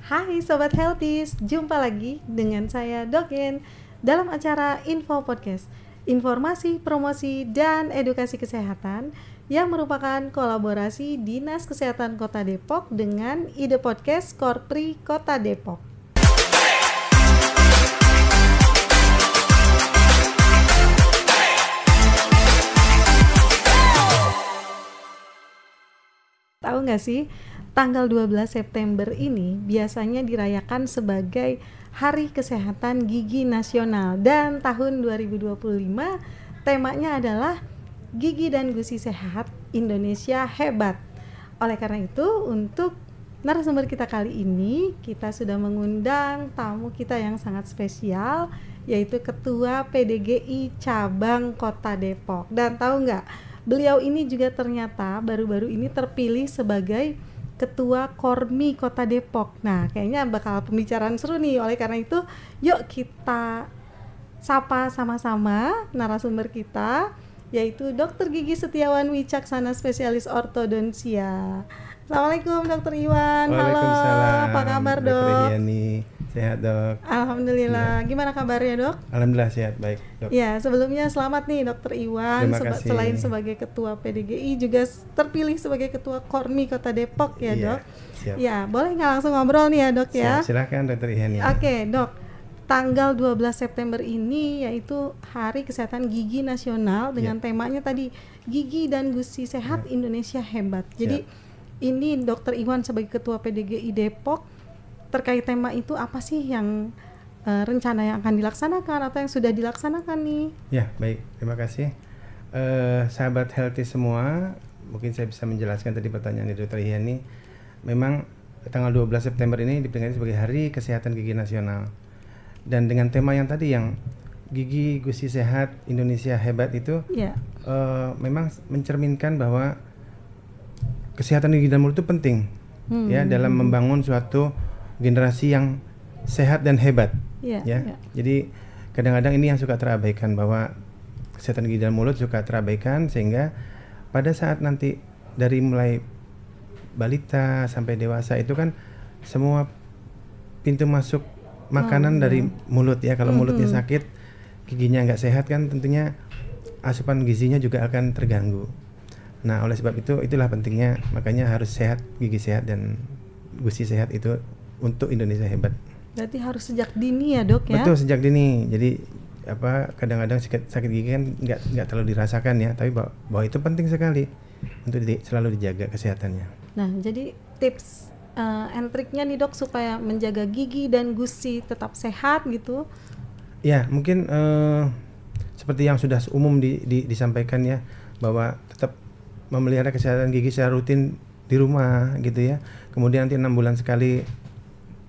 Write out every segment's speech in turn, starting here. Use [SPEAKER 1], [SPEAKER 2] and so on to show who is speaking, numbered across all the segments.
[SPEAKER 1] Hai Sobat Healthies, jumpa lagi dengan saya Dogen dalam acara Info Podcast, informasi, promosi, dan edukasi kesehatan yang merupakan kolaborasi Dinas Kesehatan Kota Depok dengan Ide Podcast Korpri Kota Depok. Tahu nggak sih, tanggal 12 September ini biasanya dirayakan sebagai Hari Kesehatan Gigi Nasional, dan tahun 2025 temanya adalah Gigi dan Gusi Sehat Indonesia Hebat. Oleh karena itu, untuk narasumber kita kali ini, kita sudah mengundang tamu kita yang sangat spesial, yaitu Ketua PDGI Cabang Kota Depok. Dan tahu nggak, beliau ini juga ternyata baru-baru ini terpilih sebagai Ketua Kormi Kota Depok. Nah, kayaknya bakal pembicaraan seru nih. Oleh karena itu, yuk kita sapa sama-sama narasumber kita, yaitu Dr. Gigi Setiawan Wicaksana, spesialis ortodonsia. Assalamualaikum Dr. Iwan. Halo, apa kabar Dok?
[SPEAKER 2] Dr. Yani, sehat Dok?
[SPEAKER 1] Alhamdulillah. Gimana kabarnya Dok?
[SPEAKER 2] Alhamdulillah sehat, baik Dok.
[SPEAKER 1] Ya, sebelumnya selamat nih Dr. Iwan.
[SPEAKER 2] Terima kasih.
[SPEAKER 1] Selain sebagai Ketua PDGI juga terpilih sebagai Ketua Kormi Kota Depok ya Dok?
[SPEAKER 2] Siap.
[SPEAKER 1] Ya, boleh nggak langsung ngobrol nih ya Dok ya?
[SPEAKER 2] Silakan Dr. Yani.
[SPEAKER 1] Oke Dok, tanggal 12 September ini yaitu Hari Kesehatan Gigi Nasional dengan temanya tadi Gigi dan Gusi Sehat Indonesia Hebat. Jadi ini Dr. Iwan sebagai Ketua PDGI Depok, terkait tema itu apa sih yang rencana yang akan dilaksanakan atau yang sudah dilaksanakan nih?
[SPEAKER 2] Ya, baik, terima kasih. Sahabat healthy semua, mungkin saya bisa menjelaskan tadi pertanyaan dari Dr. Yani. Memang tanggal 12 September ini diperingati sebagai Hari Kesehatan Gigi Nasional. Dan dengan tema yang tadi yang Gigi Gusi Sehat Indonesia Hebat itu memang mencerminkan bahwa kesehatan gigi dan mulut itu penting ya dalam membangun suatu generasi yang sehat dan hebat. Jadi kadang-kadang ini yang suka terabaikan, bahwa kesehatan gigi dan mulut suka terabaikan, sehingga pada saat nanti dari mulai balita sampai dewasa itu kan semua pintu masuk makanan dari mulut ya. Kalau mulutnya sakit, giginya nggak sehat kan tentunya asupan gizinya juga akan terganggu. Nah, oleh sebab itu, itulah pentingnya, makanya harus sehat, gigi sehat dan gusi sehat itu untuk Indonesia hebat.
[SPEAKER 1] Berarti harus sejak dini ya Dok ya?
[SPEAKER 2] Betul, sejak dini. Jadi kadang-kadang sakit gigi kan nggak terlalu dirasakan ya, tapi bahwa itu penting sekali untuk selalu dijaga kesehatannya.
[SPEAKER 1] Nah, jadi tips and triknya nih Dok supaya menjaga gigi dan gusi tetap sehat gitu?
[SPEAKER 2] Ya, mungkin seperti yang sudah umum disampaikan ya, bahwa tetap memelihara kesehatan gigi secara rutin di rumah gitu ya. Kemudian nanti 6 bulan sekali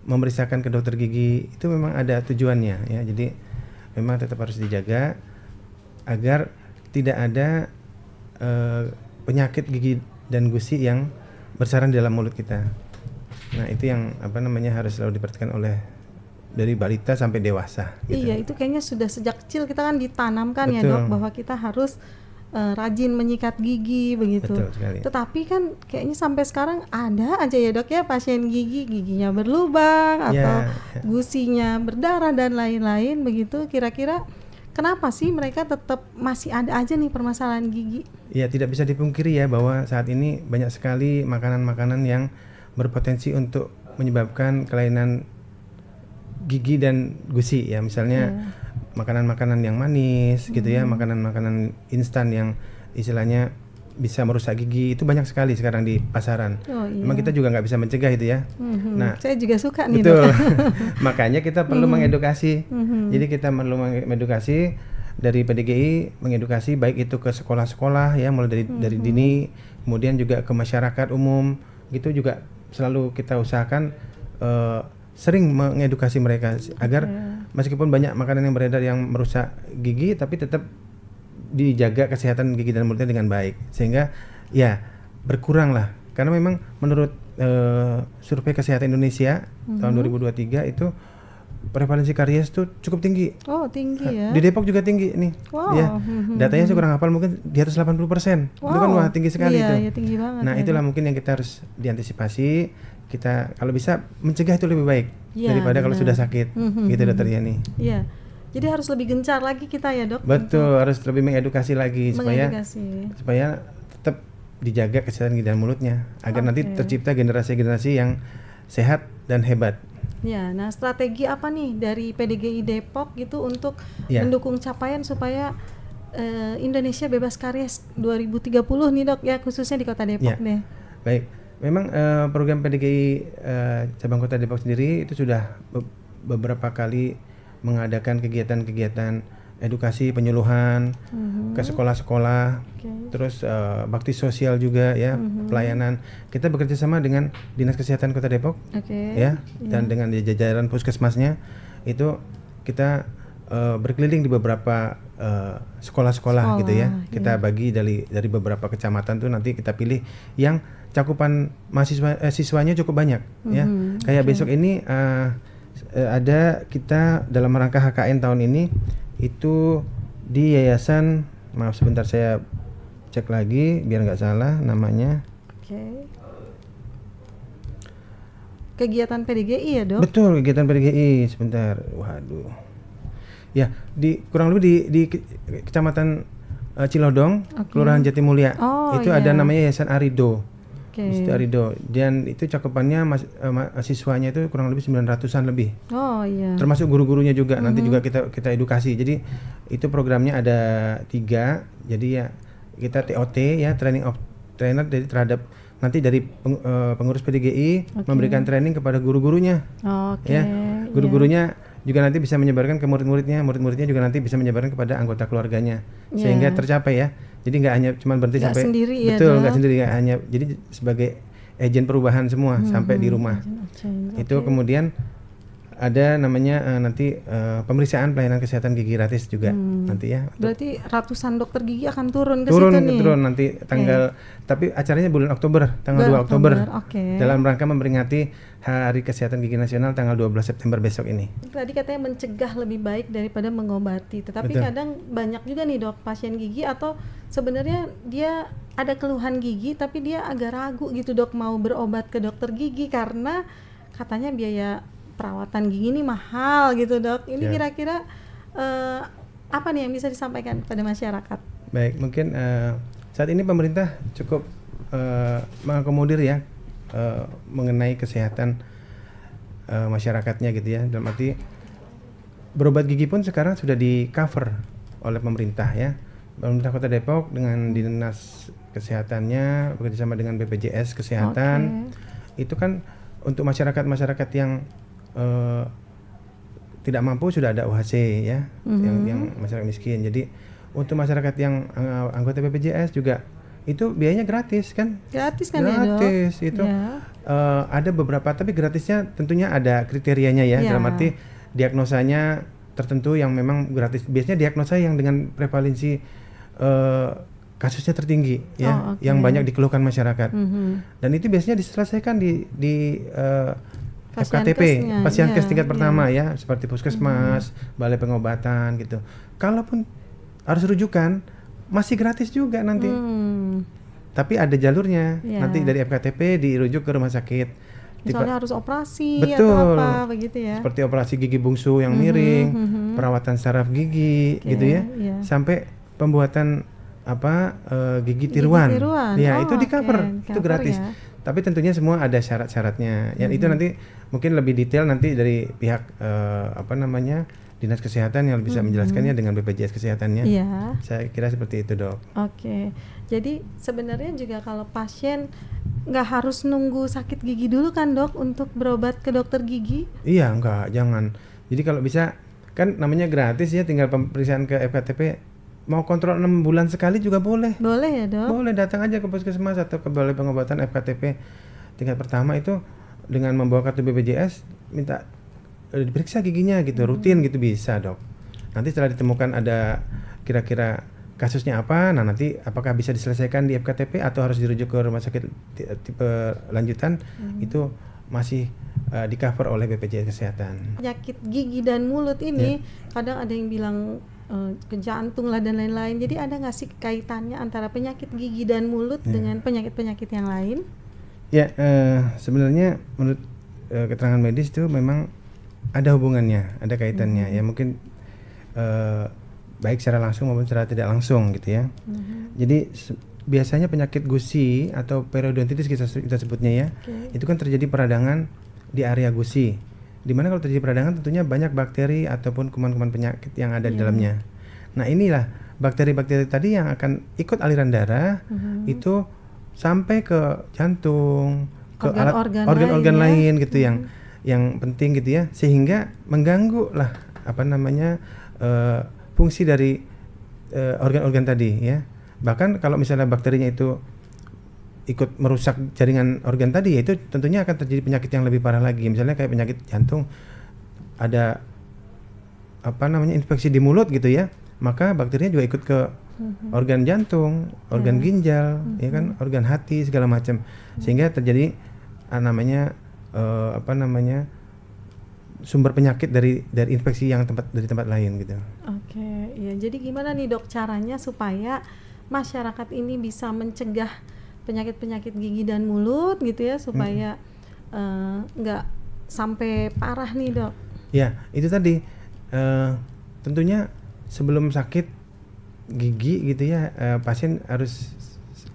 [SPEAKER 2] memeriksakan ke dokter gigi, itu memang ada tujuannya ya. Jadi memang tetap harus dijaga agar tidak ada penyakit gigi dan gusi yang bersarang di dalam mulut kita. Nah, itu yang harus selalu diperhatikan oleh dari balita sampai dewasa gitu.
[SPEAKER 1] Iya, itu kayaknya sudah sejak kecil kita kan ditanamkan. Betul. Ya Dok, bahwa kita harus rajin menyikat gigi begitu.
[SPEAKER 2] Betul sekali.
[SPEAKER 1] Tetapi kan kayaknya sampai sekarang ada aja ya Dok ya pasien giginya berlubang atau gusinya berdarah dan lain-lain begitu. Kira-kira kenapa sih mereka tetap masih ada aja nih permasalahan gigi?
[SPEAKER 2] Ya, tidak bisa dipungkiri ya bahwa saat ini banyak sekali makanan-makanan yang berpotensi untuk menyebabkan kelainan gigi dan gusi ya. Misalnya makanan-makanan yang manis gitu ya, makanan-makanan instan yang istilahnya bisa merusak gigi, itu banyak sekali sekarang di pasaran. Memang kita juga nggak bisa mencegah itu ya. Nah,
[SPEAKER 1] saya juga suka nih.
[SPEAKER 2] Betul. Makanya kita perlu mengedukasi. Jadi kita perlu mengedukasi dari PDGI, mengedukasi baik itu ke sekolah-sekolah ya, mulai dari dini, kemudian juga ke masyarakat umum, gitu juga selalu kita usahakan sering mengedukasi mereka agar meskipun banyak makanan yang beredar yang merusak gigi, tapi tetap dijaga kesehatan gigi dan mulutnya dengan baik, sehingga ya berkurang lah. Karena memang menurut survei kesehatan Indonesia tahun 2023 itu prevalensi karies itu cukup tinggi.
[SPEAKER 1] Oh, tinggi ya.
[SPEAKER 2] Di Depok juga tinggi nih.
[SPEAKER 1] Wow.
[SPEAKER 2] Ya. Datanya saya kurang hafal, mungkin di atas 80%. Itu kan wah tinggi sekali itu.
[SPEAKER 1] Iya, tinggi banget.
[SPEAKER 2] Nah, itulah mungkin yang kita harus diantisipasi. kita kalau bisa mencegah itu lebih baik daripada kalau sudah sakit, gitu Dokter Yani.
[SPEAKER 1] Iya. Jadi harus lebih gencar lagi kita ya Dok.
[SPEAKER 2] Betul, harus lebih mengedukasi lagi supaya tetap dijaga kesehatan gigi dan mulutnya agar nanti tercipta generasi-generasi yang sehat dan hebat.
[SPEAKER 1] Ya, nah strategi apa nih dari PDGI Depok gitu untuk mendukung capaian supaya Indonesia bebas karies 2030 nih Dok ya, khususnya di Kota Depok deh.
[SPEAKER 2] Baik, memang program PDGI cabang Kota Depok sendiri itu sudah beberapa kali mengadakan kegiatan-kegiatan edukasi penyuluhan ke sekolah-sekolah, terus bakti sosial juga ya, pelayanan. Kita bekerja sama dengan Dinas Kesehatan Kota Depok, dan dengan jajaran puskesmasnya itu kita berkeliling di beberapa sekolah-sekolah gitu ya. Kita bagi dari beberapa kecamatan tuh nanti kita pilih yang cakupan siswanya cukup banyak ya. Kayak besok ini ada kita dalam rangka HKN tahun ini itu di yayasan, maaf sebentar saya cek lagi biar nggak salah namanya.
[SPEAKER 1] Kegiatan PDGI ya Dok?
[SPEAKER 2] Betul, kegiatan PDGI, sebentar, waduh. Ya, kurang lebih di Kecamatan Cilodong, Kelurahan Jatimulya. Itu ada namanya Yayasan Arido. Di Arido, dan itu cakupannya siswanya itu kurang lebih 900-an lebih. Termasuk guru-gurunya juga. Nanti juga kita edukasi. Jadi itu programnya ada 3. Jadi ya kita TOT ya, training of trainer terhadap nanti dari pengurus PDGI memberikan training kepada guru-gurunya. Guru-gurunya juga nanti bisa menyebarkan ke murid-muridnya juga nanti bisa menyebarkan kepada anggota keluarganya, sehingga tercapai ya. Jadi nggak hanya cuma berhenti sampai
[SPEAKER 1] sendiri,
[SPEAKER 2] nggak sendiri, nggak hanya jadi sebagai agen perubahan semua sampai di rumah. Itu kemudian ada namanya nanti pemeriksaan pelayanan kesehatan gigi gratis juga nanti ya.
[SPEAKER 1] Berarti ratusan dokter gigi akan turun ke situ nih.
[SPEAKER 2] Turun nanti tanggal, tapi acaranya bulan Oktober, tanggal 2 Oktober. Dalam rangka memperingati Hari Kesehatan Gigi Nasional tanggal 12 September besok ini.
[SPEAKER 1] Tadi katanya mencegah lebih baik daripada mengobati. Tetapi kadang banyak juga nih Dok pasien gigi atau sebenarnya dia ada keluhan gigi tapi dia agak ragu gitu Dok mau berobat ke dokter gigi karena katanya biaya perawatan gigi ini mahal gitu Dok. Ini kira-kira apa nih yang bisa disampaikan kepada masyarakat?
[SPEAKER 2] Baik, mungkin saat ini pemerintah cukup mengakomodir ya mengenai kesehatan masyarakatnya gitu ya. Dalam arti berobat gigi pun sekarang sudah di cover oleh pemerintah ya. Pemerintah Kota Depok dengan Dinas Kesehatannya bekerjasama dengan BPJS Kesehatan. Itu kan untuk masyarakat yang tidak mampu sudah ada UHC ya, yang masyarakat miskin. Jadi untuk masyarakat yang anggota BPJS juga itu biayanya gratis kan?
[SPEAKER 1] Gratis
[SPEAKER 2] ya Dok? Itu ada beberapa, tapi gratisnya tentunya ada kriterianya ya. Dalam arti diagnosanya tertentu yang memang gratis. Biasanya diagnosa yang dengan prevalensi kasusnya tertinggi ya, yang banyak dikeluhkan masyarakat. Dan itu biasanya diselesaikan di FKTP, pasienkes tingkat pertama ya, seperti puskesmas, balai pengobatan gitu. Kalaupun harus rujukan, masih gratis juga nanti. Tapi ada jalurnya. Nanti dari FKTP dirujuk ke rumah sakit.
[SPEAKER 1] Misalnya harus operasi
[SPEAKER 2] atau
[SPEAKER 1] apa begitu ya.
[SPEAKER 2] Seperti operasi gigi bungsu yang miring, perawatan saraf gigi gitu ya. Sampai pembuatan gigi tiruan. Ya, itu di cover, itu gratis. Tapi tentunya semua ada syarat-syaratnya. Yang itu nanti mungkin lebih detail nanti dari pihak Dinas Kesehatan yang bisa menjelaskannya dengan BPJS Kesehatannya. Saya kira seperti itu Dok.
[SPEAKER 1] Jadi sebenarnya juga kalau pasien nggak harus nunggu sakit gigi dulu kan Dok untuk berobat ke dokter gigi?
[SPEAKER 2] Iya, jangan. Jadi kalau bisa kan namanya gratis ya, tinggal pemeriksaan ke FKTP. Mau kontrol 6 bulan sekali juga boleh.
[SPEAKER 1] Boleh ya Dok?
[SPEAKER 2] Boleh, datang aja ke puskesmas atau ke balai pengobatan FKTP tingkat pertama itu dengan membawa kartu BPJS, minta diperiksa giginya gitu, rutin gitu bisa Dok. Nanti setelah ditemukan ada kira-kira kasusnya apa, nah nanti apakah bisa diselesaikan di FKTP atau harus dirujuk ke rumah sakit tipe lanjutan, itu masih di cover oleh BPJS Kesehatan.
[SPEAKER 1] Penyakit gigi dan mulut ini kadang ada yang bilang ke jantung lah dan lain-lain. Jadi ada nggak sih kaitannya antara penyakit gigi dan mulut dengan penyakit-penyakit yang lain?
[SPEAKER 2] Ya, sebenarnya menurut keterangan medis itu memang ada hubungannya, ada kaitannya. Ya mungkin baik secara langsung maupun secara tidak langsung gitu ya. Jadi biasanya penyakit gusi atau periodontitis kita sebutnya ya, itu kan terjadi peradangan di area gusi. Dimana kalau terjadi peradangan tentunya banyak bakteri ataupun kuman-kuman penyakit yang ada di dalamnya. Nah inilah bakteri-bakteri tadi yang akan ikut aliran darah itu sampai ke jantung, ke organ-organ lain gitu yang penting gitu ya, sehingga mengganggu lah fungsi dari organ-organ tadi ya. Bahkan kalau misalnya bakterinya itu ikut merusak jaringan organ tadi, ya itu tentunya akan terjadi penyakit yang lebih parah lagi. Misalnya kayak penyakit jantung, ada infeksi di mulut gitu ya, maka bakterinya juga ikut ke organ jantung, organ ginjal, ya kan, organ hati segala macam, sehingga terjadi sumber penyakit dari infeksi yang dari tempat lain gitu.
[SPEAKER 1] Oke, ya. Jadi gimana nih dok caranya supaya masyarakat ini bisa mencegah penyakit-penyakit gigi dan mulut gitu ya, supaya nggak sampai parah nih dok?
[SPEAKER 2] Ya, itu tadi tentunya sebelum sakit gigi gitu ya, pasien harus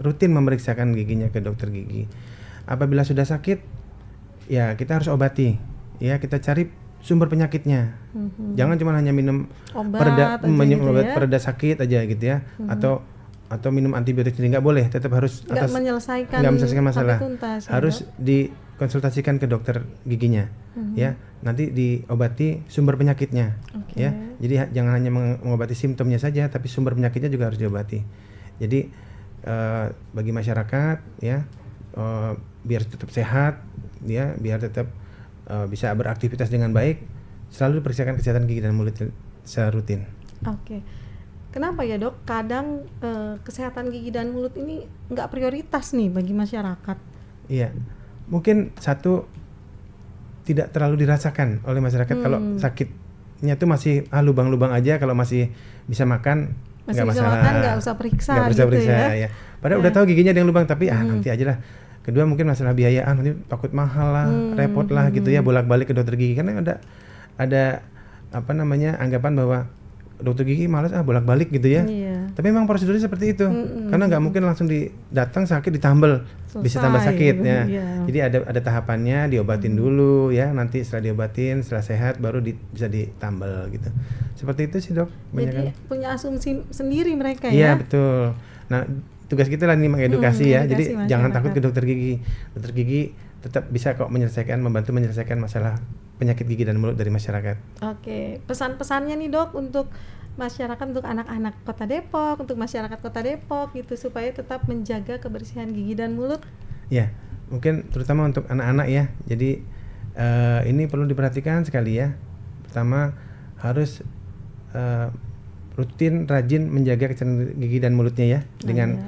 [SPEAKER 2] rutin memeriksakan giginya ke dokter gigi. Apabila sudah sakit, ya kita harus obati, ya kita cari sumber penyakitnya. Jangan cuma hanya minum obat pereda sakit aja gitu ya, atau minum antibiotik sendiri, nggak boleh. Tetap harus
[SPEAKER 1] nggak menyelesaikan
[SPEAKER 2] masalah.
[SPEAKER 1] Tuntas,
[SPEAKER 2] harus dikonsultasikan ke dokter giginya, ya. Nanti diobati sumber penyakitnya, ya. Jadi jangan hanya mengobati simptomnya saja, tapi sumber penyakitnya juga harus diobati. Jadi bagi masyarakat, ya, biar tetap sehat, ya, biar tetap bisa beraktivitas dengan baik, selalu diperiksakan kesehatan gigi dan mulut secara rutin.
[SPEAKER 1] Oke. Kenapa ya dok? Kadang kesehatan gigi dan mulut ini nggak prioritas nih bagi masyarakat.
[SPEAKER 2] Iya, mungkin satu tidak terlalu dirasakan oleh masyarakat. Kalau sakitnya tuh masih lubang-lubang aja, kalau masih bisa makan nggak masalah,
[SPEAKER 1] nggak usah periksa ya.
[SPEAKER 2] Padahal udah tahu giginya ada yang lubang, tapi nanti aja lah. Kedua mungkin masalah biaya, nanti takut mahal lah, repot lah gitu ya, bolak-balik ke dokter gigi. Karena ada anggapan bahwa dokter gigi malas bolak-balik gitu ya. Tapi memang prosedurnya seperti itu. Karena nggak mungkin langsung datang sakit ditambal, bisa tambah sakit ya. Jadi ada tahapannya, diobatin dulu ya. Nanti setelah diobatin, setelah sehat baru bisa ditambal gitu. Seperti itu sih dok.
[SPEAKER 1] Jadi punya asumsi sendiri mereka ya.
[SPEAKER 2] Iya betul. Nah tugas kita lah nih mengedukasi ya. Jadi masyarakat. Jangan takut ke dokter gigi. Dokter gigi tetap bisa kok membantu menyelesaikan masalah penyakit gigi dan mulut dari masyarakat.
[SPEAKER 1] Oke, pesan-pesannya nih dok untuk masyarakat, untuk anak-anak Kota Depok, untuk masyarakat Kota Depok gitu, supaya tetap menjaga kebersihan gigi dan mulut.
[SPEAKER 2] Ya, mungkin terutama untuk anak-anak ya. Jadi ini perlu diperhatikan sekali ya. Pertama harus rutin rajin menjaga kesehatan gigi dan mulutnya ya, dengan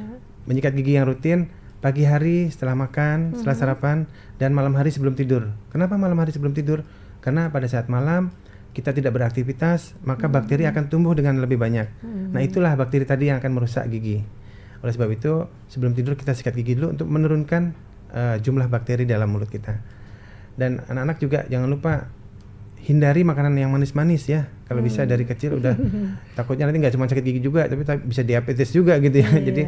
[SPEAKER 2] menyikat gigi yang rutin pagi hari setelah makan, setelah sarapan, dan malam hari sebelum tidur. Kenapa malam hari sebelum tidur? Karena pada saat malam kita tidak beraktivitas, maka bakteri akan tumbuh dengan lebih banyak. Nah itulah bakteri tadi yang akan merusak gigi. Oleh sebab itu sebelum tidur kita sikat gigi dulu untuk menurunkan jumlah bakteri dalam mulut kita. Dan anak-anak juga jangan lupa hindari makanan yang manis-manis ya. Kalau bisa dari kecil udah takutnya nanti nggak cuma sakit gigi juga, tapi bisa diabetes juga gitu ya. Jadi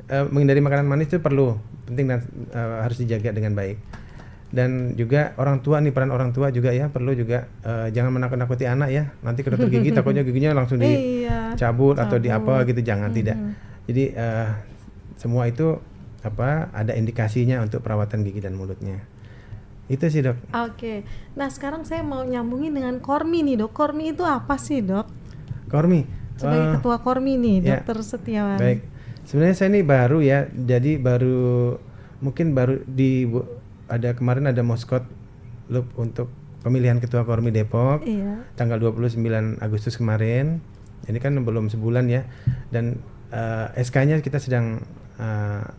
[SPEAKER 2] menghindari makanan manis itu penting dan harus dijaga dengan baik. Dan juga orang tua nih, peran orang tua juga ya, perlu juga jangan menakut-nakuti anak ya. Nanti ke dokter gigi takutnya giginya langsung dicabut atau di apa gitu, jangan, tidak. Jadi semua itu ada indikasinya untuk perawatan gigi dan mulutnya. Itu sih dok.
[SPEAKER 1] Oke. Nah sekarang saya mau nyambungin dengan Kormi nih dok. Kormi itu apa sih dok?
[SPEAKER 2] Kormi
[SPEAKER 1] sebagai ketua Kormi nih dokter Setiawan.
[SPEAKER 2] Baik. Sebenarnya saya ini baru ya, jadi baru kemarin ada Moskot Loop untuk pemilihan ketua Kormi Depok, tanggal 29 Agustus kemarin. Ini kan belum sebulan ya, dan SK-nya kita sedang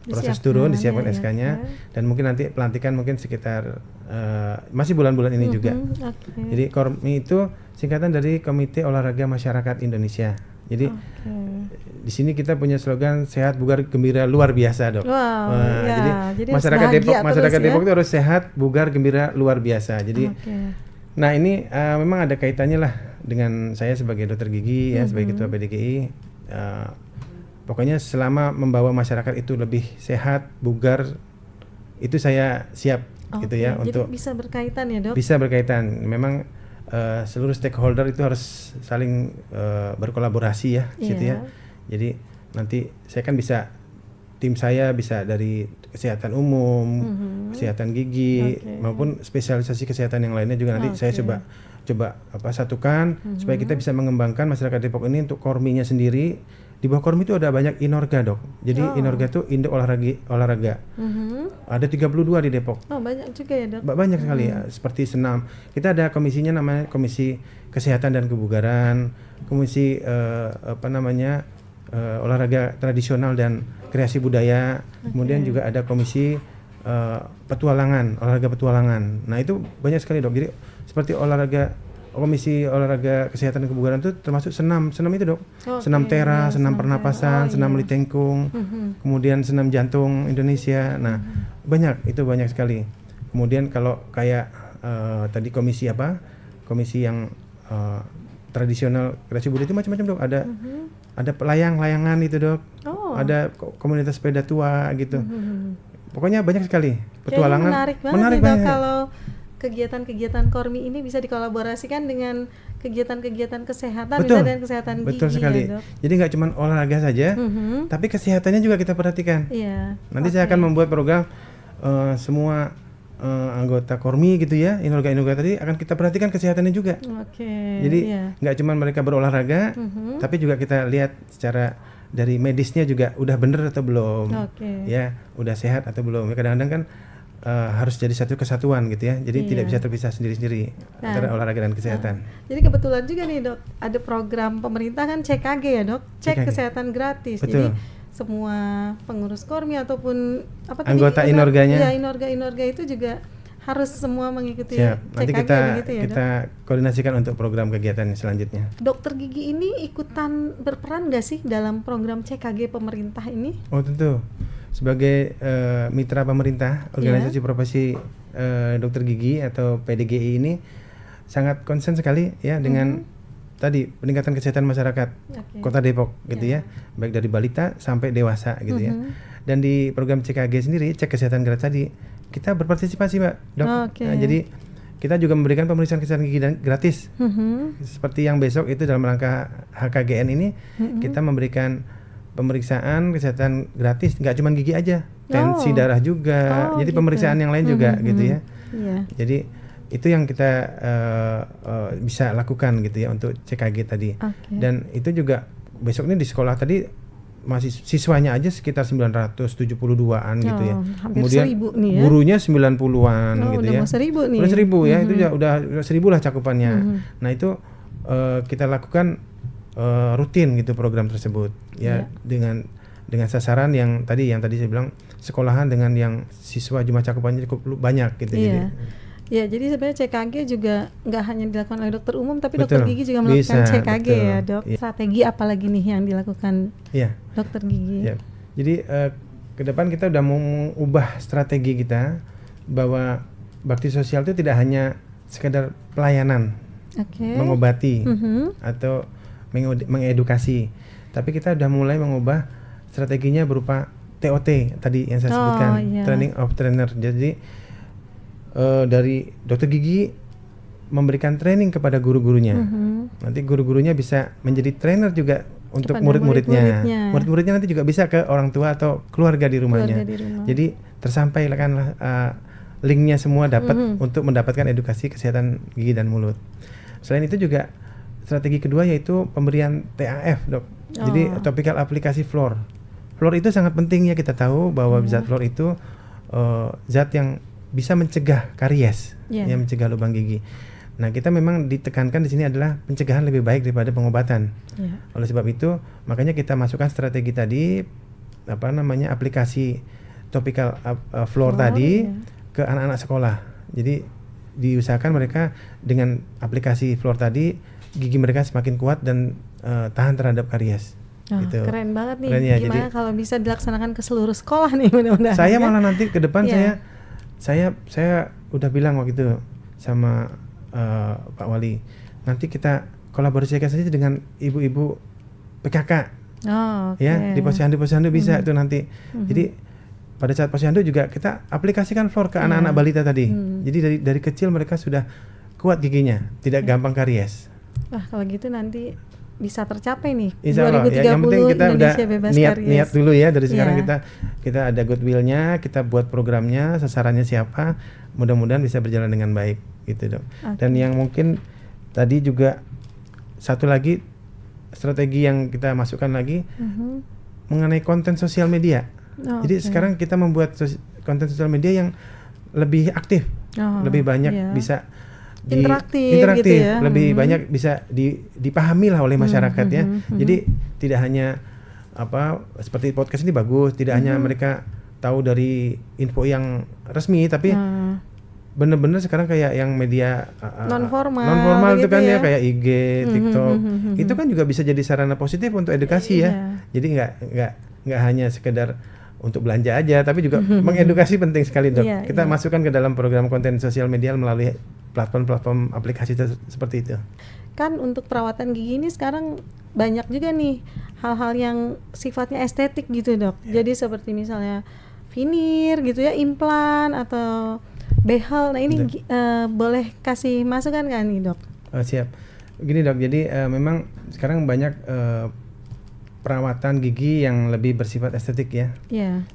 [SPEAKER 2] proses disiapkan SK-nya, dan mungkin nanti pelantikan mungkin sekitar masih bulan-bulan ini juga. Jadi Kormi itu singkatan dari Komite Olahraga Masyarakat Indonesia. Jadi di sini kita punya slogan sehat, bugar, gembira, luar biasa, Dok.
[SPEAKER 1] Wow,
[SPEAKER 2] jadi masyarakat Depok itu harus sehat, bugar, gembira, luar biasa. Jadi nah ini memang ada kaitannya lah dengan saya sebagai dokter gigi ya, sebagai ketua PDGI. Pokoknya selama membawa masyarakat itu lebih sehat, bugar, itu saya siap gitu ya.
[SPEAKER 1] Jadi
[SPEAKER 2] untuk
[SPEAKER 1] bisa berkaitan ya, Dok? Bisa
[SPEAKER 2] berkaitan. Memang seluruh stakeholder itu harus saling berkolaborasi ya, situ ya. Jadi nanti saya kan tim saya bisa dari kesehatan umum, kesehatan gigi, maupun spesialisasi kesehatan yang lainnya juga nanti saya coba satukan supaya kita bisa mengembangkan masyarakat Depok ini untuk Korminya sendiri. Di bawah Kormi itu ada banyak Inorga, Dok. Jadi Inorga itu Indo olahraga. Ada 32 di Depok.
[SPEAKER 1] Oh, banyak juga ya, Dok.
[SPEAKER 2] Banyak sekali ya, seperti senam. Kita ada komisinya namanya Komisi Kesehatan dan Kebugaran, Komisi olahraga tradisional dan kreasi budaya. Kemudian juga ada Komisi petualangan, olahraga petualangan. Nah, itu banyak sekali, Dok. Jadi seperti Komisi Olahraga Kesehatan dan Kebugaran itu termasuk senam itu, Dok. Senam teras, senam pernapasan, senam litengkung, kemudian senam jantung Indonesia. Nah, banyak sekali. Kemudian kalau kayak tadi komisi yang tradisional kreasi budaya itu macam-macam, Dok. Ada layangan itu, Dok. Ada komunitas sepeda tua gitu. Pokoknya banyak sekali petualangan.
[SPEAKER 1] Menarik banget, Dok, kalau kegiatan-kegiatan Kormi ini bisa dikolaborasikan dengan kegiatan-kegiatan kesehatan dan kesehatan gigi.
[SPEAKER 2] Betul sekali.
[SPEAKER 1] Ya, Dok.
[SPEAKER 2] Jadi nggak cuma olahraga saja, tapi kesehatannya juga kita perhatikan. Nanti saya akan membuat program semua anggota Kormi gitu ya, Inorga tadi akan kita perhatikan kesehatannya juga. Jadi nggak cuma mereka berolahraga, tapi juga kita lihat secara dari medisnya juga udah bener atau belum, ya udah sehat atau belum. Kadang-kadang kan harus jadi satu kesatuan gitu ya, jadi tidak bisa terpisah sendiri-sendiri antara olahraga dan kesehatan.
[SPEAKER 1] Jadi kebetulan juga nih, Dok, ada program pemerintah kan CKG ya, Dok, cek kesehatan gratis.
[SPEAKER 2] Betul.
[SPEAKER 1] Jadi semua pengurus Kormi ataupun
[SPEAKER 2] anggota Inorganya,
[SPEAKER 1] Inorga itu juga harus semua mengikuti
[SPEAKER 2] Nanti
[SPEAKER 1] CKG begitu ya,
[SPEAKER 2] kita koordinasikan untuk program kegiatan selanjutnya.
[SPEAKER 1] Dokter gigi ini ikutan berperan nggak sih dalam program CKG pemerintah ini?
[SPEAKER 2] Oh, tentu. Sebagai mitra pemerintah, organisasi profesi dokter gigi atau PDGI ini sangat konsen sekali ya dengan tadi peningkatan kesehatan masyarakat Kota Depok gitu ya, baik dari balita sampai dewasa gitu ya. Dan di program CKG sendiri, cek kesehatan gratis tadi, kita berpartisipasi, Mbak, Dok. Nah, jadi kita juga memberikan pemeriksaan kesehatan gigi gratis. Seperti yang besok itu dalam rangka HKGN ini, kita memberikan pemeriksaan kesehatan gratis, nggak cuma gigi aja, tensi darah juga, jadi pemeriksaan yang lain juga gitu ya. Jadi itu yang kita bisa lakukan gitu ya untuk CKG tadi. Dan itu juga besok ini di sekolah tadi masih siswanya aja sekitar 972-an gitu ya. Kemudian 1000 nih ya. Gurunya 90-an gitu
[SPEAKER 1] ya. Udah 1000 nih.
[SPEAKER 2] Udah 1000 ya, itu udah 1000 lah cakupannya. Nah, itu kita lakukan rutin gitu program tersebut ya, dengan sasaran yang tadi saya bilang, sekolahan dengan yang siswa jumlah cakupannya cukup banyak gitu.
[SPEAKER 1] Jadi sebenarnya CKG juga nggak hanya dilakukan oleh dokter umum, tapi dokter gigi juga melakukan CKG ya, Dok. Strategi apa lagi nih yang dilakukan dokter gigi?
[SPEAKER 2] Jadi ke depan kita udah mau mengubah strategi kita bahwa bakti sosial itu tidak hanya sekedar pelayanan, mengobati atau mengedukasi, tapi kita udah mulai mengubah strateginya berupa TOT tadi yang saya sebutkan, training of trainer. Jadi dari dokter gigi memberikan training kepada guru-gurunya. Nanti guru-gurunya bisa menjadi trainer juga untuk murid-muridnya. Murid-muridnya nanti juga bisa ke orang tua atau keluarga di rumahnya. Jadi tersampaikanlah linknya semua dapat untuk mendapatkan edukasi kesehatan gigi dan mulut. Selain itu juga strategi kedua yaitu pemberian TAF, Dok. Jadi topical aplikasi fluor. Fluor itu sangat penting ya, kita tahu bahwa zat fluor itu zat yang bisa mencegah karies, yang mencegah lubang gigi. Nah, kita memang ditekankan di sini adalah pencegahan lebih baik daripada pengobatan. Oleh sebab itu, makanya kita masukkan strategi tadi, aplikasi topical fluor tadi ke anak-anak sekolah. Jadi diusahakan mereka dengan aplikasi Floor tadi gigi mereka semakin kuat dan tahan terhadap karies. Gitu.
[SPEAKER 1] Keren banget nih.
[SPEAKER 2] Keren ya,
[SPEAKER 1] gimana
[SPEAKER 2] jadi,
[SPEAKER 1] kalau bisa dilaksanakan ke seluruh sekolah nih mudah-mudahan.
[SPEAKER 2] Saya malah nanti ke depan saya udah bilang waktu itu sama Pak Wali, nanti kita kolaborasikan saja dengan ibu-ibu PKK. Ya, di posyandu bisa itu nanti. Jadi pada saat posyandu juga kita aplikasikan Floor ke anak-anak balita tadi. Jadi dari kecil mereka sudah kuat giginya, tidak gampang karies.
[SPEAKER 1] Wah, kalau gitu nanti bisa tercapai nih.
[SPEAKER 2] Insya Allah,
[SPEAKER 1] 2030
[SPEAKER 2] yang penting kita
[SPEAKER 1] Indonesia
[SPEAKER 2] udah
[SPEAKER 1] bebas
[SPEAKER 2] niat
[SPEAKER 1] karies.
[SPEAKER 2] dulu ya dari sekarang. Kita ada goodwill-nya, kita buat programnya, sasarannya siapa, mudah-mudahan bisa berjalan dengan baik gitu dok. Dan yang mungkin tadi juga satu lagi strategi yang kita masukkan lagi mengenai konten sosial media. Jadi sekarang kita membuat konten sosial media yang lebih aktif, lebih banyak bisa interaktif gitu ya. Lebih banyak bisa dipahami lah oleh masyarakat ya. Jadi tidak hanya seperti podcast ini bagus, tidak hanya mereka tahu dari info yang resmi, tapi bener-bener sekarang kayak yang media non formal itu kan ya, kayak IG, TikTok, itu kan juga bisa jadi sarana positif untuk edukasi ya. Jadi nggak hanya sekedar untuk belanja aja, tapi juga mengedukasi penting sekali dok. Kita masukkan ke dalam program konten sosial media melalui platform aplikasi seperti itu.
[SPEAKER 1] Kan untuk perawatan gigi ini sekarang banyak juga nih hal-hal yang sifatnya estetik gitu dok. Jadi seperti misalnya veneer gitu ya, implan atau behel. Nah ini boleh kasih masukan kan nih dok?
[SPEAKER 2] Siap. Gini dok, jadi memang sekarang banyak perawatan gigi yang lebih bersifat estetik ya.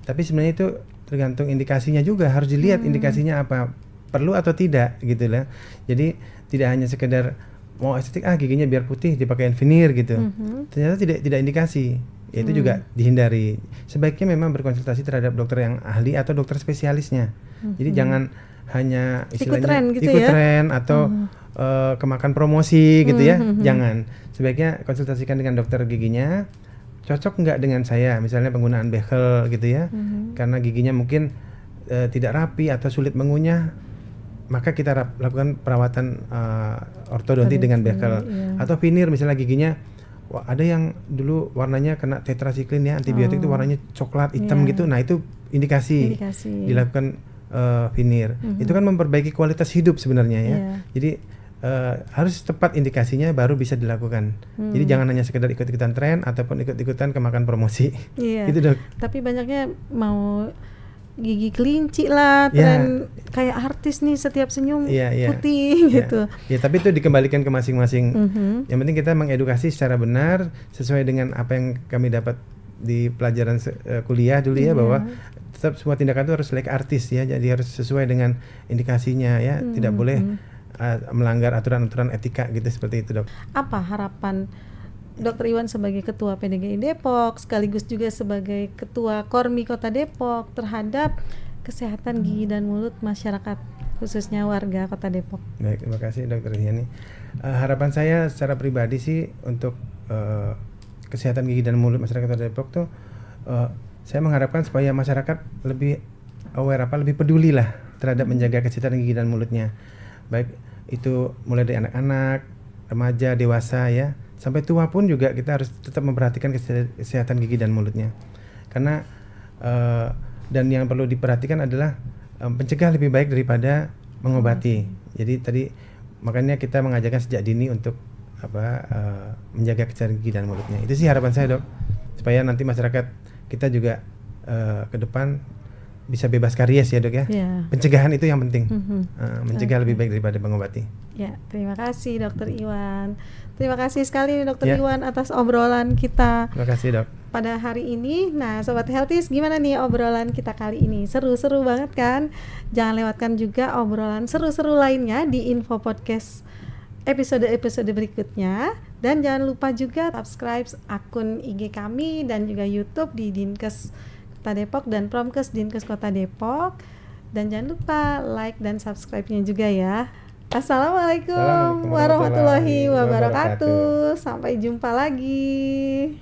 [SPEAKER 2] Tapi sebenarnya itu tergantung indikasinya juga, harus dilihat indikasinya apa, perlu atau tidak gitu lah. Jadi tidak hanya sekedar mau estetik giginya biar putih dipakein veneer gitu. Ternyata tidak indikasi. Ya itu juga dihindari. Sebaiknya memang berkonsultasi terhadap dokter yang ahli atau dokter spesialisnya. Jadi jangan hanya istilahnya ikut tren atau kemakan promosi gitu ya. Jangan. Sebaiknya konsultasikan dengan dokter giginya. Cocok nggak dengan saya, misalnya penggunaan behel gitu ya. Karena giginya mungkin tidak rapi atau sulit mengunyah, maka kita lakukan perawatan ortodonti dengan behel. Atau veneer misalnya giginya ada yang dulu warnanya kena tetrasiklin ya, antibiotik itu warnanya coklat hitam gitu. Nah itu indikasi. Dilakukan veneer. Itu kan memperbaiki kualitas hidup sebenarnya ya. Jadi harus tepat indikasinya baru bisa dilakukan. Jadi jangan hanya sekedar ikut-ikutan tren ataupun ikut-ikutan kemakan promosi. Gitu dok.
[SPEAKER 1] Tapi banyaknya mau gigi kelinci lah, tren kayak artis nih setiap senyum putih gitu.
[SPEAKER 2] Ya tapi itu dikembalikan ke masing-masing. Yang penting kita mengedukasi secara benar sesuai dengan apa yang kami dapat di pelajaran kuliah dulu ya, bahwa tetap semua tindakan itu harus like artis ya. Jadi harus sesuai dengan indikasinya ya. Tidak boleh melanggar aturan-aturan etika gitu, seperti itu dok.
[SPEAKER 1] Apa harapan Dr. Iwan sebagai Ketua PDGI Depok sekaligus juga sebagai Ketua Kormi Kota Depok terhadap kesehatan gigi dan mulut masyarakat khususnya warga Kota Depok?
[SPEAKER 2] Baik, terima kasih Dr. Yani. Harapan saya secara pribadi sih untuk kesehatan gigi dan mulut masyarakat Kota Depok tuh saya mengharapkan supaya masyarakat lebih aware, lebih peduli lah terhadap menjaga kesehatan gigi dan mulutnya. Baik itu mulai dari anak-anak, remaja, dewasa ya, sampai tua pun juga kita harus tetap memperhatikan kesehatan gigi dan mulutnya. Karena dan yang perlu diperhatikan adalah mencegah lebih baik daripada mengobati. Jadi tadi makanya kita mengajarkan sejak dini untuk menjaga kesehatan gigi dan mulutnya. Itu sih harapan saya dok, supaya nanti masyarakat kita juga ke depan bisa bebas karies ya dok ya. Pencegahan itu yang penting. Mencegah lebih baik daripada mengobati.
[SPEAKER 1] Ya, terima kasih Dokter Iwan. Terima kasih sekali Dokter Iwan atas obrolan kita.
[SPEAKER 2] Terima kasih dok.
[SPEAKER 1] Pada hari ini, nah Sobat Healthies, gimana nih obrolan kita kali ini? Seru-seru banget kan? Jangan lewatkan juga obrolan seru-seru lainnya di Info Podcast episode-episode berikutnya. Dan jangan lupa juga subscribe akun IG kami dan juga YouTube di Dinkes Kota Depok dan Promkes Dinkes Kota Depok. Dan jangan lupa like dan subscribe-nya juga ya. Assalamualaikum warahmatullahi wabarakatuh. Sampai jumpa lagi.